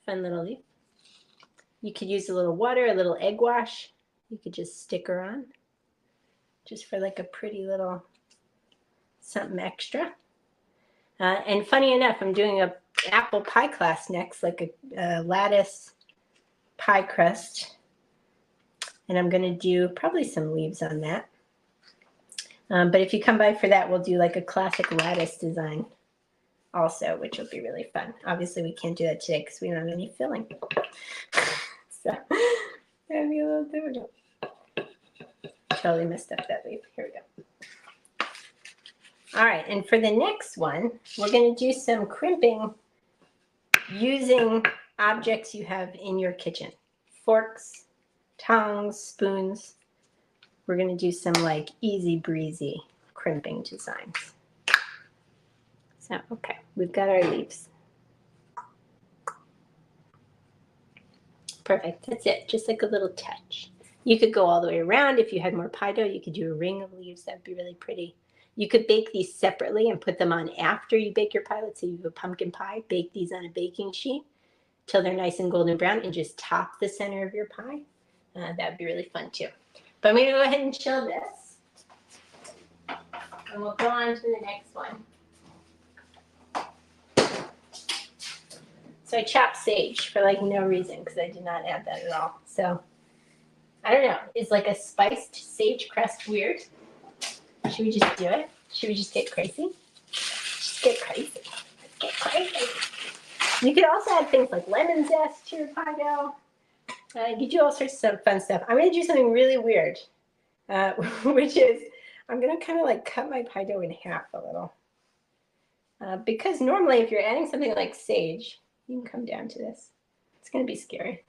Fun little leaf. You could use a little water, a little egg wash. You could just stick her on. Just for like a pretty little something extra. And funny enough, I'm doing an apple pie class next, like a lattice pie crust. And I'm going to do probably some leaves on that. But if you come by for that, we'll do like a classic lattice design also, which will be really fun. Obviously, we can't do that today because we don't have any filling. So that'd be a little difficult. Totally messed up that leaf. Here we go. All right, and for the next one, we're going to do some crimping using objects you have in your kitchen. Forks, tongs, spoons. We're going to do some like easy breezy crimping designs. So, okay, we've got our leaves. Perfect, that's it, just like a little touch. You could go all the way around. If you had more pie dough, you could do a ring of leaves. That'd be really pretty. You could bake these separately and put them on after you bake your pie. Let's say you have a pumpkin pie, bake these on a baking sheet till they're nice and golden brown and just top the center of your pie. That'd be really fun too. But I'm going to go ahead and chill this. And we'll go on to the next one. So I chopped sage for like no reason because I did not add that at all. So I don't know. Is like a spiced sage crust weird? Should we just do it? Should we just get crazy? Just get crazy. Let's get crazy. You could also add things like lemon zest to your pie dough. You could do all sorts of fun stuff. I'm going to do something really weird, which is I'm going to kind of like cut my pie dough in half a little. Because normally if you're adding something like sage, you can come down to this. It's going to be scary.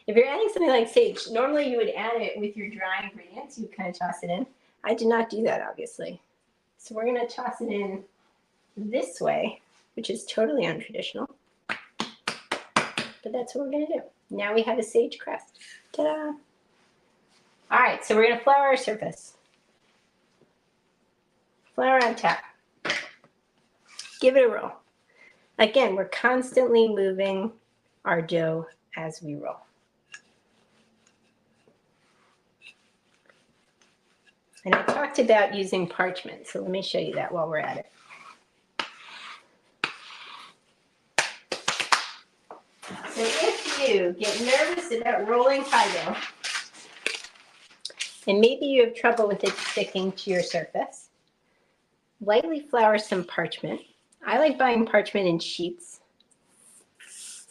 If you're adding something like sage, normally you would add it with your dry ingredients. You kind of toss it in. I did not do that, obviously. So we're going to toss it in this way, which is totally untraditional. But that's what we're going to do. Now we have a sage crust. Ta-da! All right, so we're going to flour our surface. Flour on top. Give it a roll. Again, we're constantly moving our dough as we roll. And I talked about using parchment, so let me show you that while we're at it. So if you get nervous about rolling pie dough, and maybe you have trouble with it sticking to your surface, lightly flour some parchment. I like buying parchment in sheets.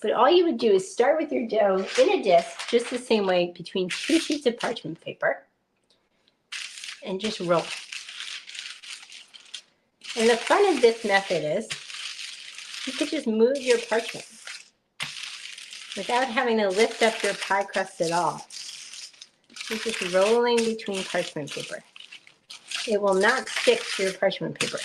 But all you would do is start with your dough in a disc, just the same way, between 2 sheets of parchment paper, and just roll. And the fun of this method is you could just move your parchment without having to lift up your pie crust at all. You're just rolling between parchment paper. It will not stick to your parchment paper.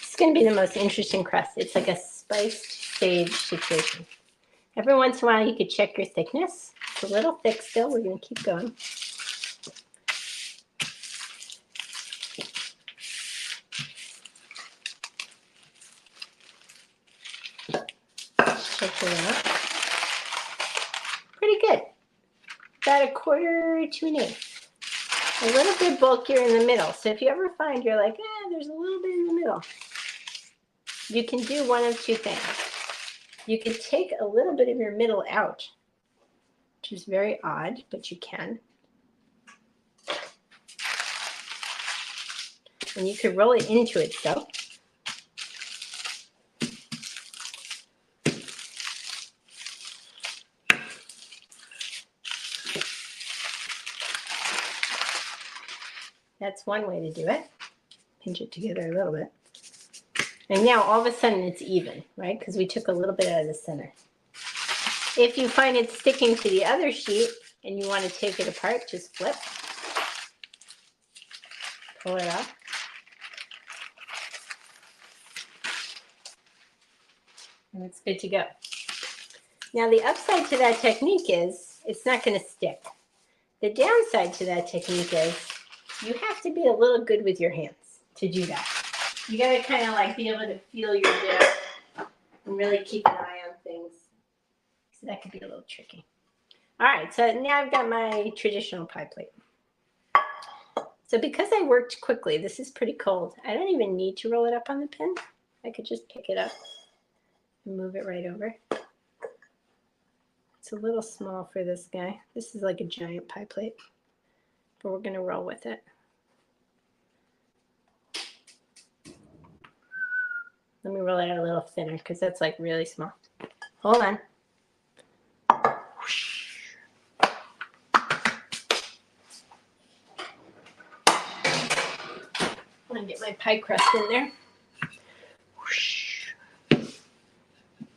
It's going to be the most interesting crust. It's like a spiced sage situation. Every once in a while you could check your thickness. It's a little thick still. We're going to keep going. Check it out. Pretty good. About 1/4 to 1/8. A little bit bulkier in the middle. So if you ever find you're like, there's a little bit in the middle, you can do one of 2 things. You could take a little bit of your middle out, which is very odd, but you can. And you could roll it into itself. That's one way to do it. Pinch it together a little bit. And now all of a sudden it's even, right? Because we took a little bit out of the center. If you find it sticking to the other sheet and you want to take it apart, just flip. Pull it off. And it's good to go. Now the upside to that technique is it's not going to stick. The downside to that technique is you have to be a little good with your hands to do that. You got to kind of like be able to feel your dough and really keep an eye on things. So that could be a little tricky. All right, so now I've got my traditional pie plate. So because I worked quickly, this is pretty cold. I don't even need to roll it up on the pin. I could just pick it up and move it right over. It's a little small for this guy. This is like a giant pie plate, but we're going to roll with it. Let me roll it out a little thinner because that's like really small. Hold on. I'm going to get my pie crust in there.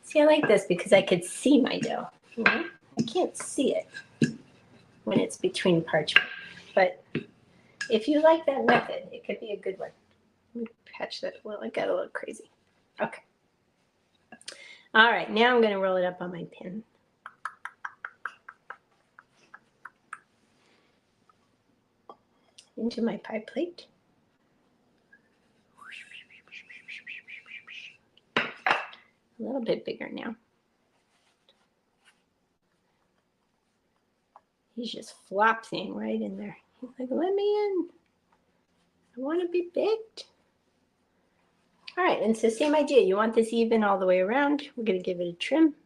See, I like this because I could see my dough. I can't see it when it's between parchment. But if you like that method, it could be a good one. Let me patch that. Well, I got a little crazy. Okay. All right, now I'm going to roll it up on my pin. Into my pie plate. A little bit bigger now. He's just flopping right in there. He's like, let me in. I want to be baked. All right, and so same idea. You want this even all the way around. We're going to give it a trim.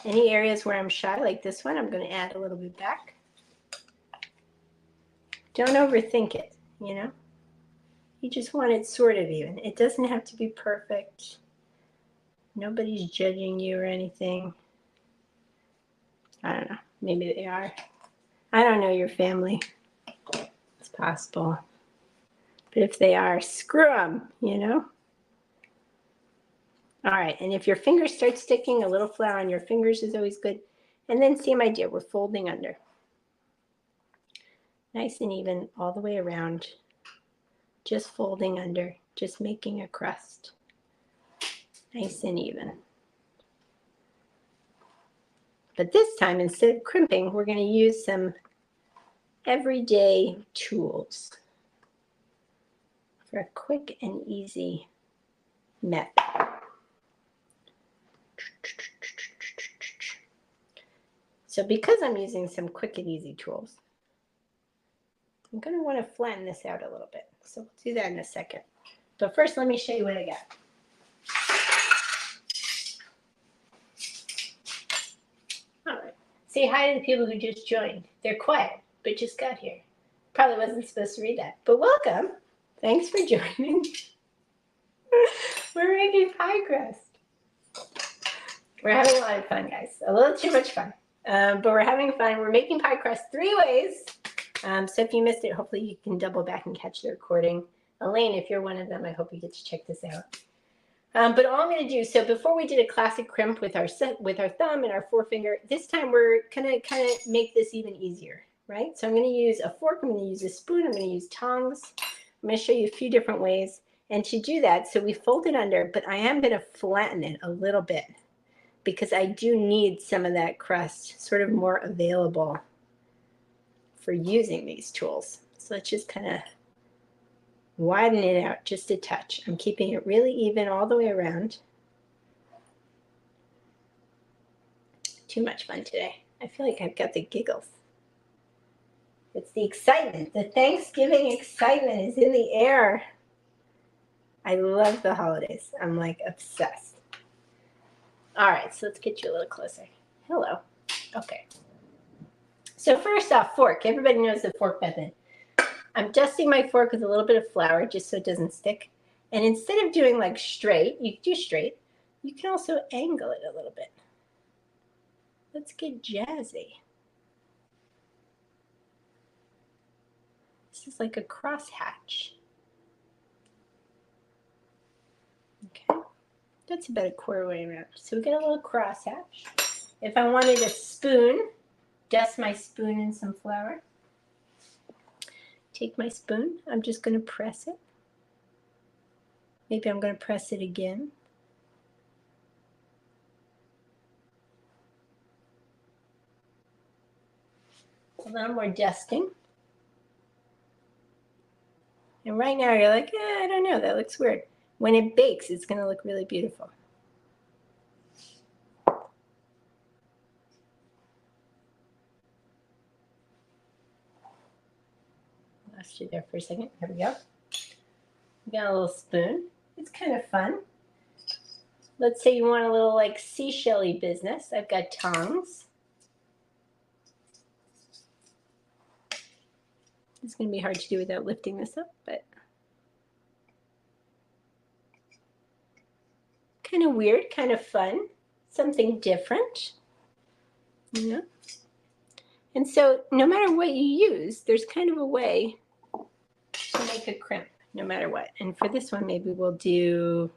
Any areas where I'm shy, like this one, I'm going to add a little bit back. Don't overthink it, you know. You just want it sort of even. It doesn't have to be perfect. Nobody's judging you or anything. I don't know. Maybe they are. I don't know your family. It's possible. But if they are, screw them, you know? All right, and if your fingers start sticking, a little flour on your fingers is always good. And then same idea, we're folding under. Nice and even all the way around. Just folding under, just making a crust. Nice and even. But this time, instead of crimping, we're going to use some everyday tools for a quick and easy method. So because I'm using some quick and easy tools, I'm going to want to flatten this out a little bit. So we'll do that in a second. But first, let me show you what I got. All right. Say hi to the people who just joined. They're quiet, but just got here. Probably wasn't supposed to read that, but welcome. Thanks for joining. We're making pie crust. We're having a lot of fun, guys. A little too much fun, but we're having fun. We're making pie crust 3 ways. So if you missed it, hopefully you can double back and catch the recording. Elaine, if you're one of them, I hope you get to check this out. But all I'm going to do, so before we did a classic crimp with our thumb and our forefinger, this time we're going to kind of make this even easier, right? So I'm going to use a fork, I'm going to use a spoon, I'm going to use tongs. I'm going to show you a few different ways. And to do that, so we fold it under, but I am going to flatten it a little bit because I do need some of that crust sort of more available for using these tools. So let's just kind of widen it out just a touch. I'm keeping it really even all the way around. Too much fun today. I feel like I've got the giggles. It's the excitement. The Thanksgiving excitement is in the air. I love the holidays. I'm like obsessed. All right, so let's get you a little closer. Hello. Okay. So first off, fork. Everybody knows the fork method. I'm dusting my fork with a little bit of flour just so it doesn't stick. And instead of doing like straight, you can do straight. You can also angle it a little bit. Let's get jazzy. This is like a crosshatch. Okay, that's about a quarter way around. So we get a little crosshatch. If I wanted a spoon, dust my spoon in some flour. Take my spoon, I'm just going to press it. Maybe I'm going to press it again. A little more dusting. And right now you're like, I don't know, that looks weird. When it bakes, it's going to look really beautiful. Lost you there for a second. Here we go. We got a little spoon. It's kind of fun. Let's say you want a little like seashell-y business. I've got tongs. It's going to be hard to do without lifting this up, but kind of weird, kind of fun, something different, you know? And so no matter what you use, there's kind of a way to make a crimp, no matter what. And for this one, maybe we'll do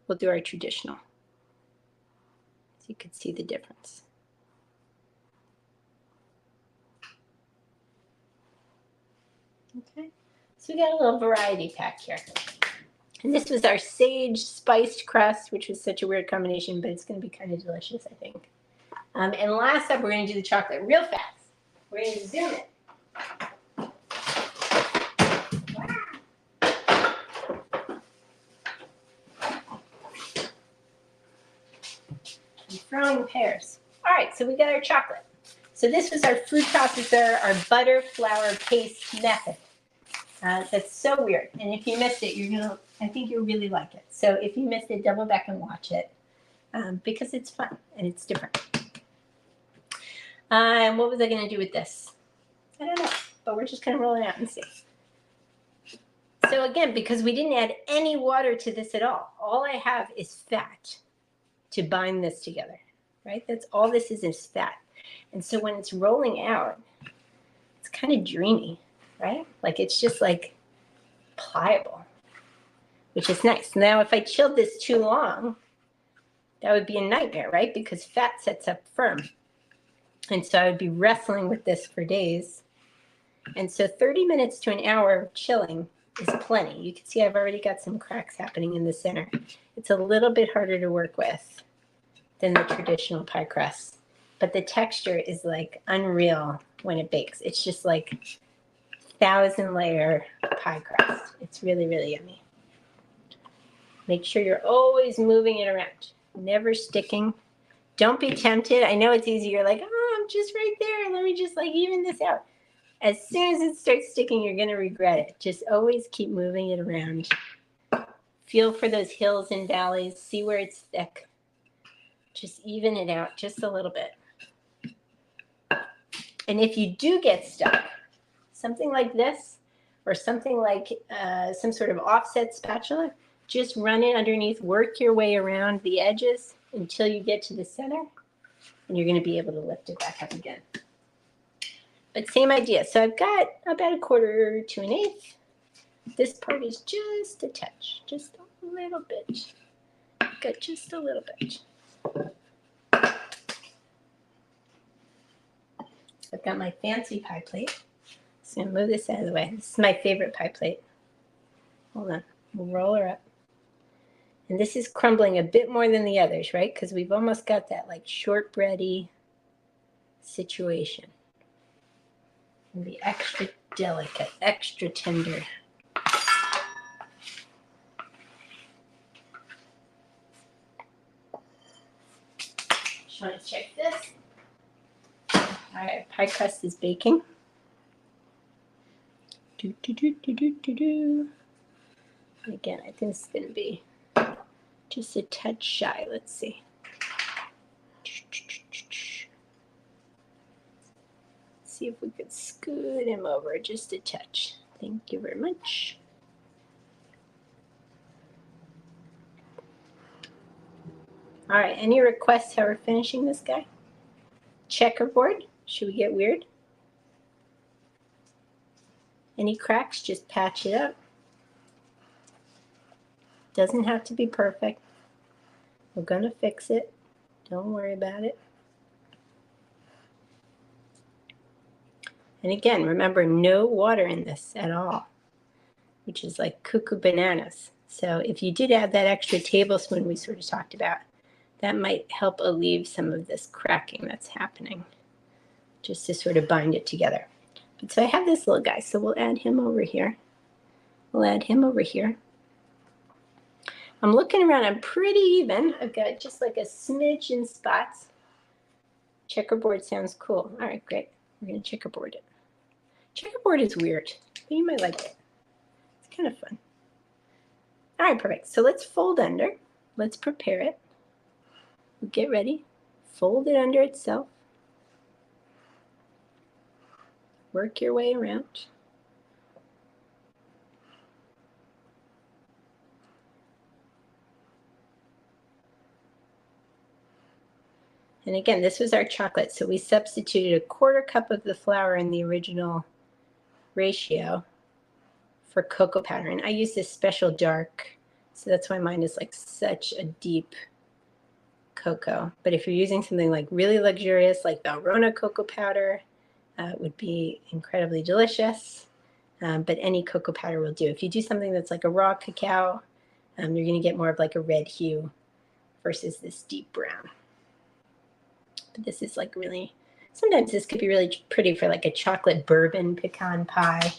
our traditional. So you can see the difference. Okay, so we got a little variety pack here. And this was our sage spiced crust, which was such a weird combination, but it's going to be kind of delicious, I think. And last up, we're going to do the chocolate real fast. We're going to zoom it. I'm throwing pairs. All right, so we got our chocolate. So this was our food processor, our butter flour paste method. That's so weird. And if you missed it, I think you'll really like it. So if you missed it, double back and watch it because it's fun and it's different. And what was I going to do with this? I don't know, but we're just going to roll it out and see. So again, because we didn't add any water to this at all I have is fat to bind this together, right? That's all this is fat. And so when it's rolling out, it's kind of dreamy, right? Like it's just like pliable, which is nice. Now, if I chilled this too long, that would be a nightmare, right? Because fat sets up firm. And so I would be wrestling with this for days. And so 30 minutes to an hour of chilling is plenty. You can see I've already got some cracks happening in the center. It's a little bit harder to work with than the traditional pie crust. But the texture is like unreal when it bakes. It's just like 1,000-layer pie crust. It's really, really yummy. Make sure you're always moving it around. never sticking. Don't be tempted. I know it's easy. You're like, oh, I'm just right there. Let me just like even this out. As soon as it starts sticking, you're going to regret it. Just always keep moving it around. Feel for those hills and valleys. See where it's thick. Just even it out just a little bit. And if you do get stuck, something like this or something like some sort of offset spatula, just run it underneath, work your way around the edges until you get to the center, and you're going to be able to lift it back up again. But same idea. So I've got about 1/4 to 1/8. This part is just a touch, just a little bit. Got just a little bit. I've got my fancy pie plate. So I'm going to move this out of the way. This is my favorite pie plate. Hold on. We'll roll her up. And this is crumbling a bit more than the others, right? Because we've almost got that like shortbready situation. And be extra delicate, extra tender. Just want to check this. All right, pie crust is baking. Again, I think it's going to be just a touch shy. Let's see. See if we could scoot him over just a touch. Thank you very much. All right, any requests how we're finishing this guy? Checkerboard, should we get weird? Any cracks, just patch it up. Doesn't have to be perfect. We're gonna fix it. Don't worry about it. And again, remember, no water in this at all, which is like cuckoo bananas. So if you did add that extra tablespoon we sort of talked about, that might help alleviate some of this cracking that's happening, just to sort of bind it together. But so I have this little guy, so we'll add him over here. We'll add him over here. I'm looking around, I'm pretty even. I've got just like a smidge in spots. Checkerboard sounds cool. All right, great. We're gonna checkerboard it. Checkerboard is weird, but you might like it. It's kind of fun. All right, perfect. So let's fold under. Let's prepare it. Get ready. Fold it under itself. Work your way around. And again, this was our chocolate. So we substituted 1/4 cup of the flour in the original ratio for cocoa powder. And I use this special dark, so that's why mine is like such a deep cocoa. But if you're using something like really luxurious, like Valrhona cocoa powder, it would be incredibly delicious. But any cocoa powder will do. If you do something that's like a raw cacao, you're going to get more of like a red hue versus this deep brown. But this is like really, sometimes this could be really pretty for like a chocolate bourbon pecan pie.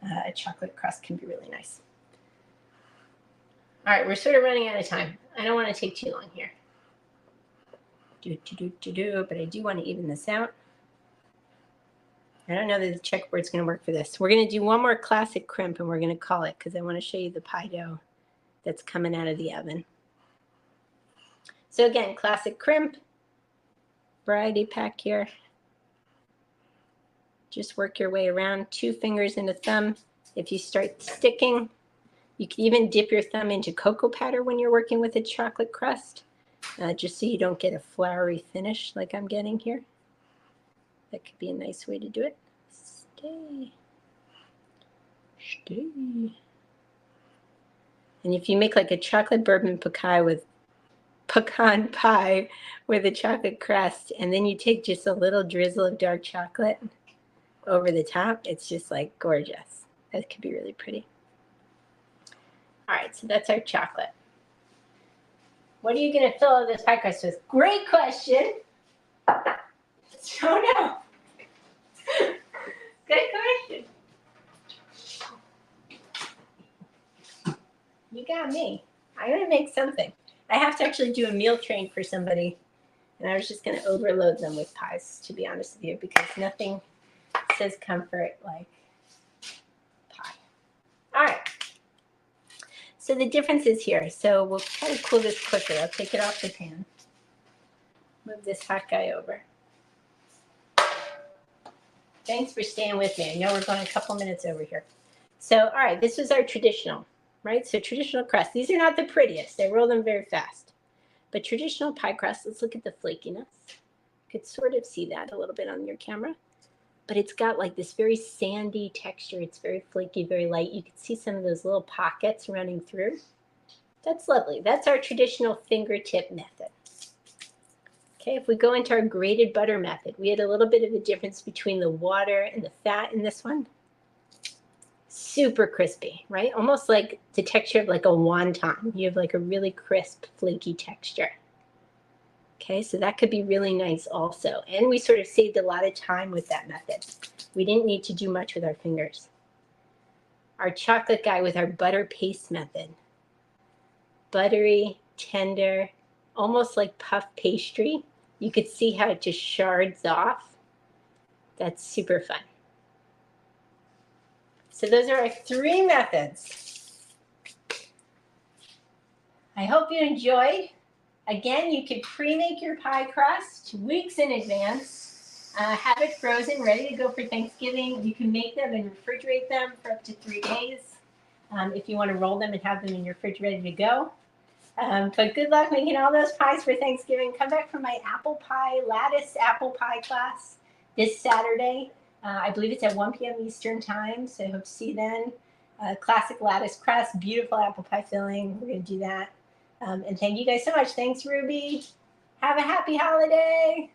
A chocolate crust can be really nice. All right, we're sort of running out of time. I don't want to take too long here. But I do want to even this out. I don't know that the checkerboard's going to work for this. We're going to do one more classic crimp, and we're going to call it because I want to show you the pie dough that's coming out of the oven. So again, classic crimp, variety pack here. Just work your way around, 2 fingers and a thumb. If you start sticking, you can even dip your thumb into cocoa powder when you're working with a chocolate crust, just so you don't get a floury finish like I'm getting here. That could be a nice way to do it. Stay. And if you make like a chocolate bourbon pecan pie with a chocolate crust, and then you take just a little drizzle of dark chocolate over the top, it's just like gorgeous. That could be really pretty. All right, so that's our chocolate. What are you going to fill this pie crust with? Great question. Don't know. Good question. You got me. I'm going to make something. I have to actually do a meal train for somebody, and I was just going to overload them with pies, to be honest with you, because nothing says comfort like pie. All right. So the difference is here. So we'll try to cool this quicker. I'll take it off the pan. Move this hot guy over. Thanks for staying with me. I know we're going a couple minutes over here. So, all right, this was our traditional, right? So traditional crust. These are not the prettiest. I roll them very fast. But traditional pie crust, let's look at the flakiness. You could sort of see that a little bit on your camera. But it's got like this very sandy texture. It's very flaky, very light. You can see some of those little pockets running through. That's lovely. That's our traditional fingertip method. Okay, if we go into our grated butter method, we had a little bit of a difference between the water and the fat in this one. Super crispy, right? Almost like the texture of like a wonton. You have like a really crisp, flaky texture. Okay, so that could be really nice also. And we sort of saved a lot of time with that method. We didn't need to do much with our fingers. Our chocolate guy with our butter paste method. Buttery, tender, almost like puff pastry. You could see how it just shards off. That's super fun. So those are our 3 methods. I hope you enjoyed. Again, you could pre-make your pie crust weeks in advance. Have it frozen, ready to go for Thanksgiving. You can make them and refrigerate them for up to 3 days. If you want to roll them and have them in your fridge ready to go. But good luck making all those pies for Thanksgiving. Come back for my lattice apple pie class this Saturday. I believe it's at 1 p.m. Eastern time, so I hope to see you then. Classic lattice crust, beautiful apple pie filling. We're going to do that. And thank you guys so much. Thanks, Ruby. Have a happy holiday.